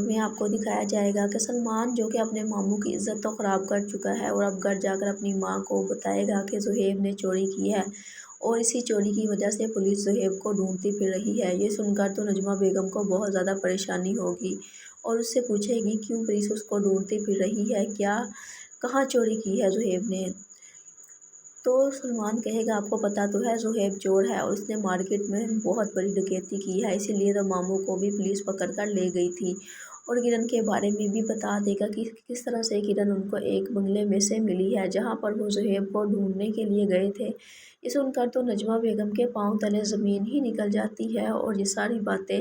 میں آپ کو دکھایا جائے گا کہ سلمان جو کہ اپنے ماموں کی عزت تو خراب کر چکا ہے اور اب گھر جا کر اپنی ماں کو بتائے گا کہ زہیب نے چوری کی ہے اور اسی چوری کی وجہ سے پولیس زہیب کو ڈھونڈتی پھر رہی ہے۔ یہ سن کر تو نجمہ بیگم کو بہت زیادہ پریشانی ہوگی اور اس سے پوچھے گی کیوں پولیس اس کو ڈھونڈتی پھر رہی ہے، کہاں چوری کی ہے زہیب نے۔ تو سلمان کہے گا آپ کو پتہ تو ہے زہیب چور ہے اور اس نے مارکیٹ میں بہت بڑی ڈکیتی کی ہے، اسی لیے تو ماموں کو بھی پولیس پکڑ کر لے گئی تھی۔ اور کرن کے بارے میں بھی بتا دے گا کہ کس طرح سے کرن ان کو ایک بنگلے میں سے ملی ہے جہاں پر وہ زہیب کو ڈھونڈنے کے لیے گئے تھے۔ یہ سن کر تو نجمہ بیگم کے پاؤں تلے زمین ہی نکل جاتی ہے اور یہ ساری باتیں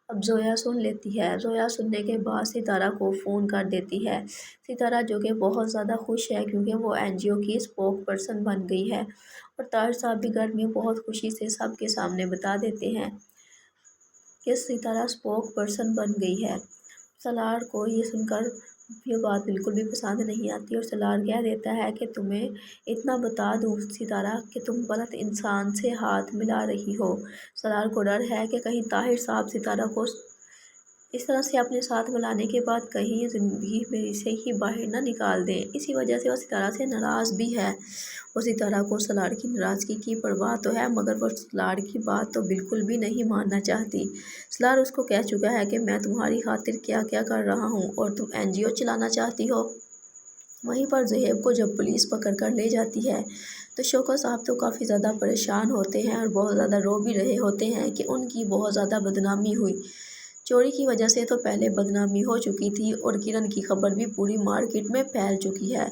اب زویا سن لیتی ہے۔ زویا سننے کے بعد ستارہ کو فون کر دیتی ہے۔ ستارہ جو کہ بہت زیادہ خوش ہے کیونکہ وہ NGO کی اسپوک پرسن بن گئی ہے اور طاہر صاحب بھی گھر میں بہت خوشی سے سب کے سامنے بتا دیتے ہیں کہ ستارہ اسپوک پرسن بن گئی ہے۔ سالار کو یہ سن کر یہ بات بالکل بھی پسند نہیں آتی اور سالار کہہ دیتا ہے کہ تمہیں اتنا بتا دوں ستارہ کہ تم غلط انسان سے ہاتھ ملا رہی ہو۔ سالار کو ڈر ہے کہ کہیں طاہر صاحب ستارہ کو اس طرح سے اپنے ساتھ ملانے کے بعد کہیں زندگی میں سے ہی باہر نہ نکال دیں، اسی وجہ سے وہ ستارہ سے ناراض بھی ہے۔ وہ ستارہ کو سالار کی ناراضگی کی پرواہ تو ہے مگر وہ سالار کی بات تو بالکل بھی نہیں ماننا چاہتی۔ سالار اس کو کہہ چکا ہے کہ میں تمہاری خاطر کیا کیا کر رہا ہوں اور تم NGO چلانا چاہتی ہو۔ وہیں پر زہیب کو جب پولیس پکڑ کر لے جاتی ہے تو شوکت صاحب تو کافی زیادہ پریشان ہوتے ہیں اور بہت زیادہ رو بھی رہے ہوتے ہیں کہ ان کی بہت زیادہ بدنامی ہوئی۔ چوری کی وجہ سے تو پہلے بدنامی ہو چکی تھی اور کرن کی خبر بھی پوری مارکیٹ میں پھیل چکی ہے۔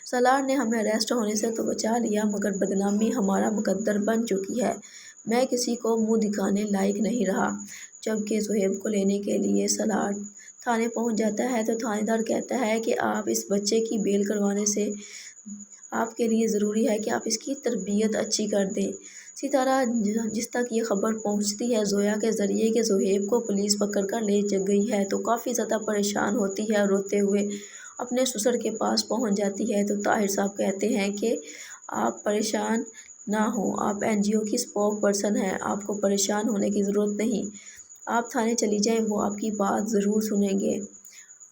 سالار نے ہمیں اریسٹ ہونے سے تو بچا لیا مگر بدنامی ہمارا مقدر بن چکی ہے، میں کسی کو منہ دکھانے لائق نہیں رہا۔ جبکہ زہیب کو لینے کے لیے سالار تھانے پہنچ جاتا ہے تو تھانے دار کہتا ہے کہ آپ اس بچے کی بیل کروانے سے آپ کے لیے ضروری ہے کہ آپ اس کی تربیت اچھی کر دیں۔ ستارہ جس تک یہ خبر پہنچتی ہے زویا کے ذریعے کہ زہیب کو پولیس پکڑ کر لے گئی ہے تو کافی زیادہ پریشان ہوتی ہے اور روتے ہوئے اپنے سسر کے پاس پہنچ جاتی ہے۔ تو طاہر صاحب کہتے ہیں کہ آپ پریشان نہ ہوں، آپ NGO کی اسپوک پرسن ہیں، آپ کو پریشان ہونے کی ضرورت نہیں، آپ تھانے چلی جائیں، وہ آپ کی بات ضرور سنیں گے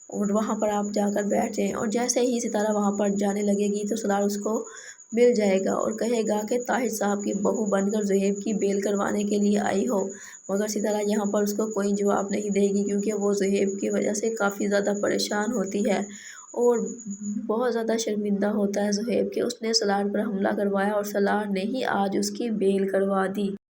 اور وہاں پر آپ جا کر بیٹھ جائیں۔ اور جیسے ہی ستارہ وہاں پر جانے لگے گی تو سالار اس کو مل جائے گا اور کہے گا کہ طاہر صاحب کی بہو بن کر زہیب کی بیل کروانے کے لیے آئی ہو، مگر ستارہ یہاں پر اس کو کوئی جواب نہیں دے گی کیونکہ وہ زہیب کی وجہ سے کافی زیادہ پریشان ہوتی ہے اور بہت زیادہ شرمندہ ہوتا ہے زہیب کہ اس نے سالار پر حملہ کروایا اور سالار نے ہی آج اس کی بیل کروا دی۔